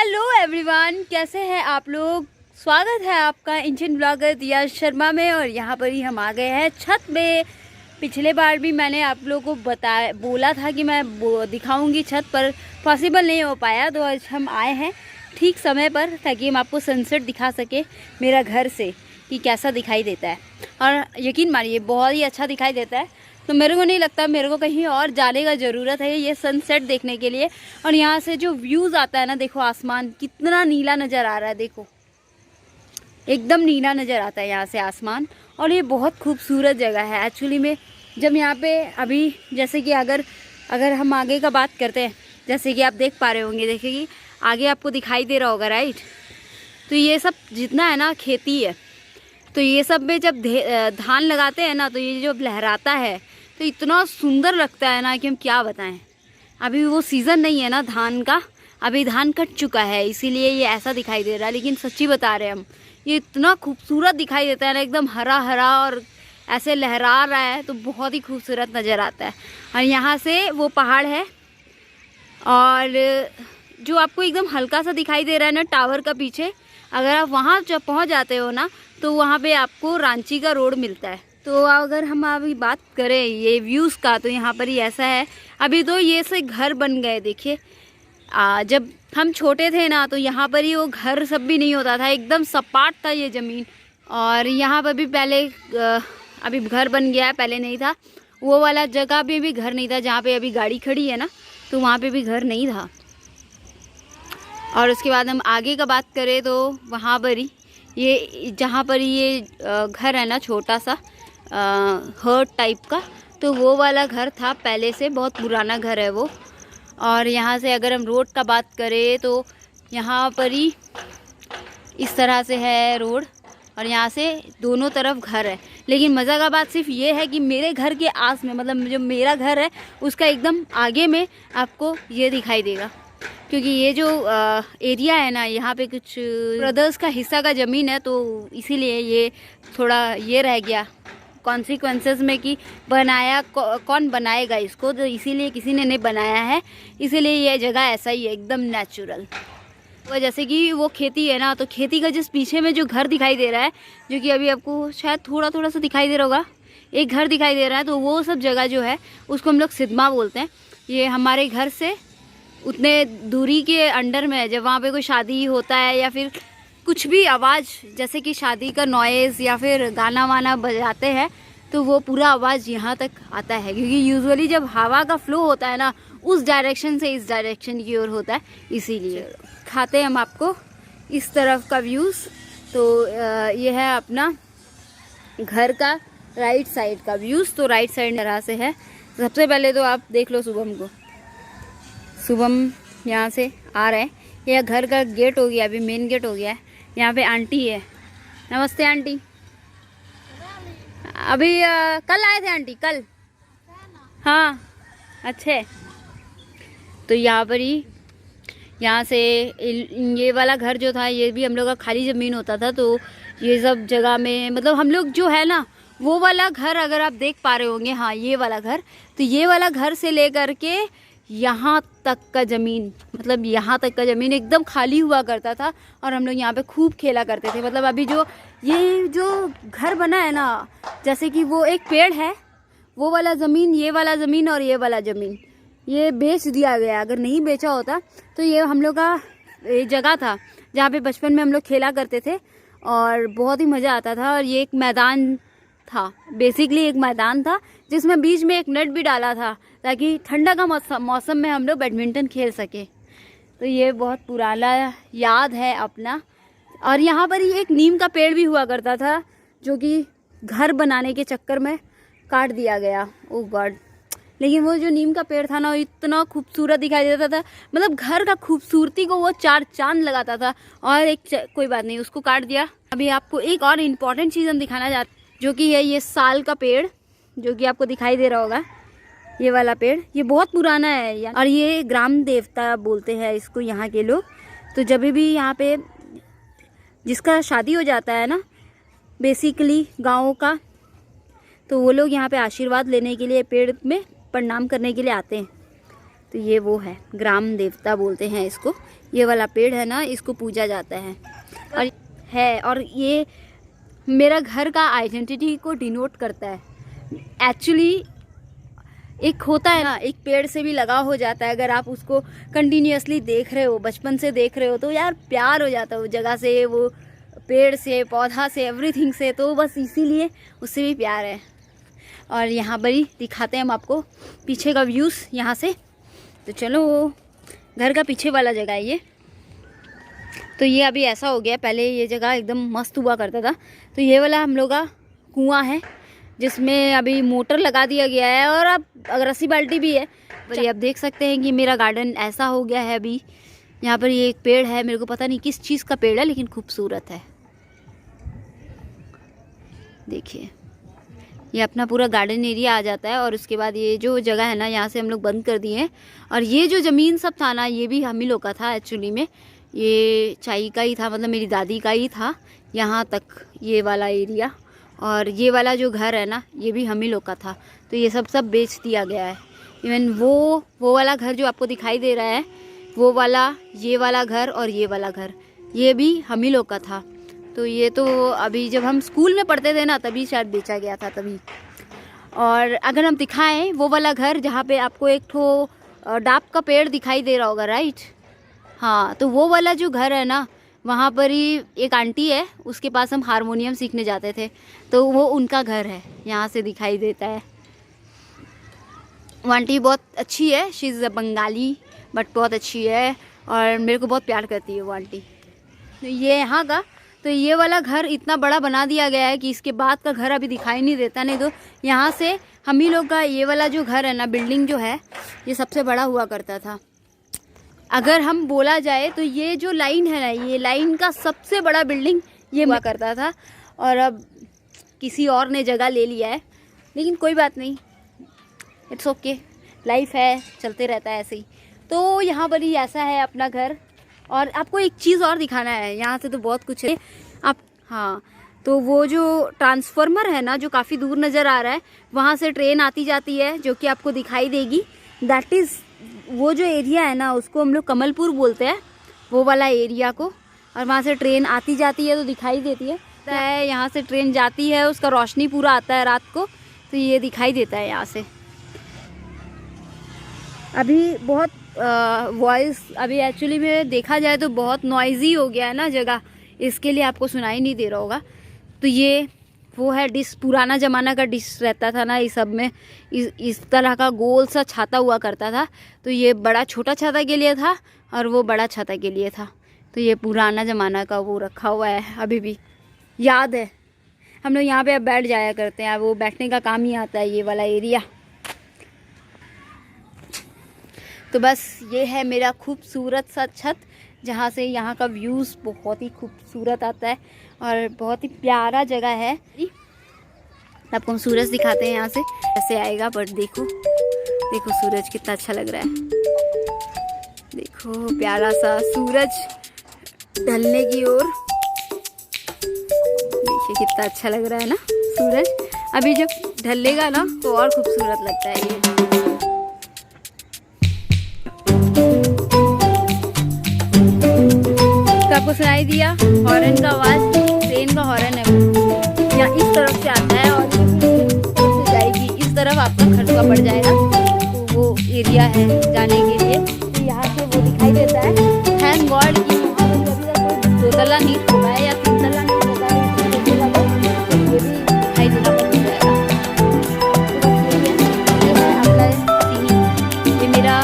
Hello everyone, कैसे हैं आप लोग। स्वागत है आपका इंडियन ब्लॉगर दिया शर्मा में। और यहाँ पर ही हम आ गए हैं छत पे। पिछले बार भी मैंने आप लोगों को बोला था कि मैं दिखाऊंगी छत, पर पॉसिबल नहीं हो पाया। तो आज हम आए हैं ठीक समय पर ताकि हम आपको सनसेट दिखा सके मेरा घर से कि कैसा दिखाई देता है। और यकीन मानिए बहुत ही अच्छा दिखाई देता है। तो मेरे को नहीं लगता मेरे को कहीं और जाने का ज़रूरत है ये सनसेट देखने के लिए। और यहाँ से जो व्यूज़ आता है ना, देखो आसमान कितना नीला नज़र आ रहा है। देखो एकदम नीला नज़र आता है यहाँ से आसमान। और ये बहुत खूबसूरत जगह है एक्चुअली में। जब यहाँ पे अभी जैसे कि अगर हम आगे का बात करते हैं, जैसे कि आप देख पा रहे होंगे, देखिए कि आगे आपको दिखाई दे रहा होगा, राइट। तो ये सब जितना है ना खेती है। तो ये सब में जब धान लगाते हैं ना, तो ये जो लहराता है तो इतना सुंदर लगता है ना कि हम क्या बताएं। अभी वो सीज़न नहीं है ना धान का, अभी धान कट चुका है, इसीलिए ये ऐसा दिखाई दे रहा है। लेकिन सच्ची बता रहे हैं हम, ये इतना खूबसूरत दिखाई देता है ना, एकदम हरा हरा और ऐसे लहरा रहा है, तो बहुत ही खूबसूरत नज़र आता है। और यहाँ से वो पहाड़ है, और जो आपको एकदम हल्का सा दिखाई दे रहा है ना टावर का पीछे, अगर आप वहाँ जब पहुँच जाते हो ना, तो वहाँ पे आपको रांची का रोड मिलता है। तो अगर हम अभी बात करें ये व्यूज़ का, तो यहाँ पर ही ऐसा है। अभी तो ये से घर बन गए। देखिए जब हम छोटे थे ना, तो यहाँ पर ही वो घर सब भी नहीं होता था, एकदम सपाट था ये ज़मीन। और यहाँ पर भी पहले अभी घर बन गया है, पहले नहीं था। वो वाला जगह पे भी घर नहीं था जहाँ पे अभी गाड़ी खड़ी है ना, तो वहाँ पे भी घर नहीं था। और उसके बाद हम आगे का बात करें तो वहाँ पर ही ये जहाँ पर ये घर है ना, छोटा सा हर्ट टाइप का, तो वो वाला घर था पहले से, बहुत पुराना घर है वो। और यहाँ से अगर हम रोड का बात करें तो यहाँ पर ही इस तरह से है रोड, और यहाँ से दोनों तरफ घर है। लेकिन मज़ा का बात सिर्फ ये है कि मेरे घर के आस में, मतलब जो मेरा घर है उसका एकदम आगे में आपको ये दिखाई देगा, क्योंकि ये जो एरिया है ना, यहाँ पे कुछ ब्रदर्स का हिस्सा का ज़मीन है, तो इसीलिए ये थोड़ा ये रह गया कॉन्सिक्वेंसेस में कि बनाया कौन बनाएगा इसको, तो इसीलिए किसी ने नहीं बनाया है, इसीलिए ये जगह ऐसा ही है, एकदम नेचुरल। वो जैसे कि वो खेती है ना, तो खेती का जिस पीछे में जो घर दिखाई दे रहा है, जो कि अभी आपको शायद थोड़ा सा दिखाई दे रहा होगा, एक घर दिखाई दे रहा है, तो वो सब जगह जो है उसको हम लोग सिदमा बोलते हैं। ये हमारे घर से उतने दूरी के अंडर में है। जब वहाँ पे कोई शादी होता है या फिर कुछ भी आवाज़, जैसे कि शादी का नॉइज़ या फिर गाना वाना बजाते हैं, तो वो पूरा आवाज़ यहाँ तक आता है, क्योंकि यूजुअली जब हवा का फ्लो होता है ना, उस डायरेक्शन से इस डायरेक्शन की ओर होता है, इसीलिए। खाते हैं हम आपको इस तरफ का व्यूज़। तो ये है अपना घर का राइट साइड का व्यूज़। तो राइट साइड तरह से है। सबसे पहले तो आप देख लो शुभम को, शुभम यहाँ से आ रहे हैं। यह घर का गेट हो गया, अभी मेन गेट हो गया है। यहाँ पे आंटी है। नमस्ते आंटी। अभी कल आए थे आंटी, कल? हाँ, अच्छे। तो यहाँ पर ही, यहाँ से ये वाला घर जो था, ये भी हम लोग का खाली ज़मीन होता था। तो ये सब जगह में मतलब हम लोग जो है ना, वो वाला घर अगर आप देख पा रहे होंगे, हाँ ये वाला घर, तो ये वाला घर से लेकर के यहाँ तक का ज़मीन, मतलब यहाँ तक का ज़मीन एकदम खाली हुआ करता था। और हम लोग यहाँ पे खूब खेला करते थे। मतलब अभी जो ये जो घर बना है ना, जैसे कि वो एक पेड़ है, वो वाला ज़मीन, ये वाला ज़मीन और ये वाला ज़मीन ये बेच दिया गया। अगर नहीं बेचा होता तो ये हम लोग का ये जगह था जहाँ पे बचपन में हम लोग खेला करते थे और बहुत ही मज़ा आता था। और ये एक मैदान था, बेसिकली एक मैदान था, जिसमें बीच में एक नेट भी डाला था ताकि ठंडा का मौसम में हम लोग बैडमिंटन खेल सके। तो ये बहुत पुराना याद है अपना। और यहाँ पर ही एक नीम का पेड़ भी हुआ करता था, जो कि घर बनाने के चक्कर में काट दिया गया। ओह गॉड। लेकिन वो जो नीम का पेड़ था ना, वो इतना खूबसूरत दिखाई देता था, मतलब घर का खूबसूरती को वो चार चांद लगाता था। और कोई बात नहीं, उसको काट दिया। अभी आपको एक और इम्पॉर्टेंट चीज़ हम दिखाना चाहते हैं, जो कि है ये साल का पेड़, जो कि आपको दिखाई दे रहा होगा। ये वाला पेड़ ये बहुत पुराना है, और ये ग्राम देवता बोलते हैं इसको यहाँ के लोग। तो जब भी यहाँ पे जिसका शादी हो जाता है ना, बेसिकली गाँव का, तो वो लोग यहाँ पे आशीर्वाद लेने के लिए पेड़ में प्रणाम करने के लिए आते हैं। तो ये वो है, ग्राम देवता बोलते हैं इसको। ये वाला पेड़ है ना, इसको पूजा जाता और ये मेरा घर का आइडेंटिटी को डिनोट करता है। एक्चुअली एक होता है ना, एक पेड़ से भी लगाव हो जाता है। अगर आप उसको कंटिन्यूअसली देख रहे हो, बचपन से देख रहे हो, तो यार प्यार हो जाता है वो जगह से, वो पेड़ से, पौधा से, एवरीथिंग से। तो बस इसीलिए उससे भी प्यार है। और यहाँ पर ही दिखाते हैं हम आपको पीछे का व्यूज़ यहाँ से। तो चलो, वो घर का पीछे वाला जगह है ये। तो ये अभी ऐसा हो गया, पहले ये जगह एकदम मस्त हुआ करता था। तो ये वाला हम लोग का कुआं है जिसमें अभी मोटर लगा दिया गया है, और अब अगर रस्सी बाल्टी भी है। पर ये आप देख सकते हैं कि मेरा गार्डन ऐसा हो गया है अभी। यहाँ पर ये एक पेड़ है, मेरे को पता नहीं किस चीज़ का पेड़ है, लेकिन खूबसूरत है। देखिए, ये अपना पूरा गार्डन एरिया आ जाता है। और उसके बाद ये जो जगह है ना, यहाँ से हम लोग बंद कर दिए हैं। और ये जो ज़मीन सब था ना, ये भी हम ही लोग का था एक्चुअली में। ये चाई का ही था, मतलब मेरी दादी का ही था यहाँ तक, ये वाला एरिया। और ये वाला जो घर है ना, ये भी हम ही लोग का था। तो ये सब बेच दिया गया है। इवन वो वाला घर जो आपको दिखाई दे रहा है, वो वाला, ये वाला घर और ये वाला घर, ये भी हम ही लोग का था। तो ये तो अभी जब हम स्कूल में पढ़ते थे ना, तभी शायद बेचा गया था तभी। और अगर हम दिखाएं वो वाला घर जहाँ पे आपको एक ठो डाब का पेड़ दिखाई दे रहा होगा, राइट? हाँ, तो वो वाला जो घर है ना, वहाँ पर ही एक आंटी है, उसके पास हम हारमोनियम सीखने जाते थे। तो वो उनका घर है, यहाँ से दिखाई देता है। वो आंटी बहुत अच्छी है, she is a Bengali, but बहुत अच्छी है और मेरे को बहुत प्यार करती है वो आंटी। तो ये यहाँ का, तो ये वाला घर इतना बड़ा बना दिया गया है कि इसके बाद का घर अभी दिखाई नहीं देता। नहीं तो यहाँ से हम ही लोग का ये वाला जो घर है ना, बिल्डिंग जो है, ये सबसे बड़ा हुआ करता था। अगर हम बोला जाए तो ये जो लाइन है ना, ये लाइन का सबसे बड़ा बिल्डिंग ये हुआ करता था। और अब किसी और ने जगह ले लिया है, लेकिन कोई बात नहीं, इट्स ओके, लाइफ है, चलते रहता है ऐसे ही। तो यहाँ पर ही ऐसा है अपना घर। और आपको एक चीज़ और दिखाना है, यहाँ से तो बहुत कुछ है आप। हाँ, तो वो जो ट्रांसफार्मर है ना, जो काफ़ी दूर नज़र आ रहा है, वहाँ से ट्रेन आती जाती है, जो कि आपको दिखाई देगी। दैट इज़ वो जो एरिया है ना, उसको हम लोग कमलपुर बोलते हैं, वो वाला एरिया को। और वहाँ से ट्रेन आती जाती है तो दिखाई देती है। यहाँ से ट्रेन जाती है, उसका रोशनी पूरा आता है रात को, तो ये दिखाई देता है यहाँ से। अभी बहुत वॉइस, अभी एक्चुअली में देखा जाए तो बहुत नॉइज़ी हो गया है ना जगह, इसके लिए आपको सुनाई नहीं दे रहा होगा। तो ये वो है डिश, पुराना ज़माना का डिश रहता था ना, इस सब में इस तरह का गोल सा छाता हुआ करता था। तो ये बड़ा छोटा छाता के लिए था और वो बड़ा छाता के लिए था। तो ये पुराना ज़माना का वो रखा हुआ है, अभी भी याद है। हम लोग यहाँ पे अब बैठ जाया करते हैं, वो बैठने का काम ही आता है ये वाला एरिया। तो बस ये है मेरा खूबसूरत सा छत, जहाँ से यहाँ का व्यूज़ बहुत ही खूबसूरत आता है और बहुत ही प्यारा जगह है। आपको हम सूरज दिखाते हैं यहाँ से ऐसे आएगा, बट देखो देखो सूरज कितना अच्छा लग रहा है। देखो प्यारा सा सूरज ढलने की ओर, देखिए कितना अच्छा लग रहा है ना सूरज। अभी जब ढलेगा ना तो और खूबसूरत लगता है ये। तो आपको सुनाई दिया हॉर्न का आवाज़, ट्रेन का हॉर्न है वो, या इस तरफ से आता है और से जाएगी, इस तरफ आपका खर्चा पड़ जाएगा। तो वो एरिया है जाने के लिए, तो यहाँ से वो दिखाई देता है। थैंक गॉड कि यहाँ पर कभी कोई 2 तल्ला नहीं होगा है या 3 तल्ला नहीं होगा, तो ये भी दिखाई देना पड़ जाएगा। तो बस ये है अपना सीन। ये मेरा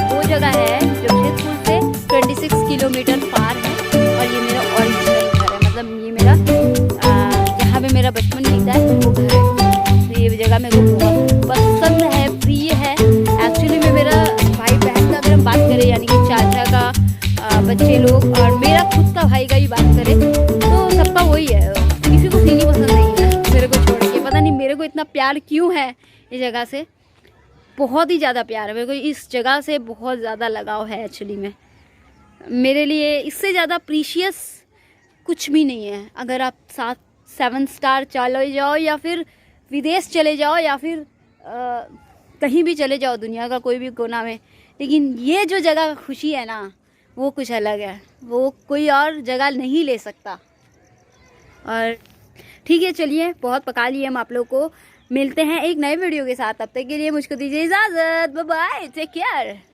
वो जगह है जो शेखपुर से 26 किलोमीटर पार है, और ये मेरा ओरिजिनल घर है, मतलब ये मेरा जहाँ पे मेरा बचपन बीता है वो घर है। तो ये जगह मेरे को बहुत पसंद है, प्रिय है। एक्चुअली में मेरा भाई बहन का अगर हम बात करें, यानी कि चाचा का बच्चे लोग, और मेरा खुद का भाई का भी बात करें, तो सबका वही है, किसी को सीनी पसंद नहीं है मेरे को छोड़ के। पता नहीं मेरे को इतना प्यार क्यों है इस जगह से, बहुत ही ज़्यादा प्यार है मेरे को इस जगह से, बहुत ज़्यादा लगाव है एक्चुअली में। मेरे लिए इससे ज़्यादा प्रीशियस कुछ भी नहीं है। अगर आप 7 स्टार चले जाओ, या फिर विदेश चले जाओ, या फिर कहीं भी चले जाओ दुनिया का कोई भी कोना में, लेकिन ये जो जगह का खुशी है ना, वो कुछ अलग है, वो कोई और जगह नहीं ले सकता। और ठीक है, चलिए बहुत पका लिए हम आप लोग को। मिलते हैं एक नए वीडियो के साथ, तब तक के लिए मुझको दीजिए इजाज़त। Bye bye, take care.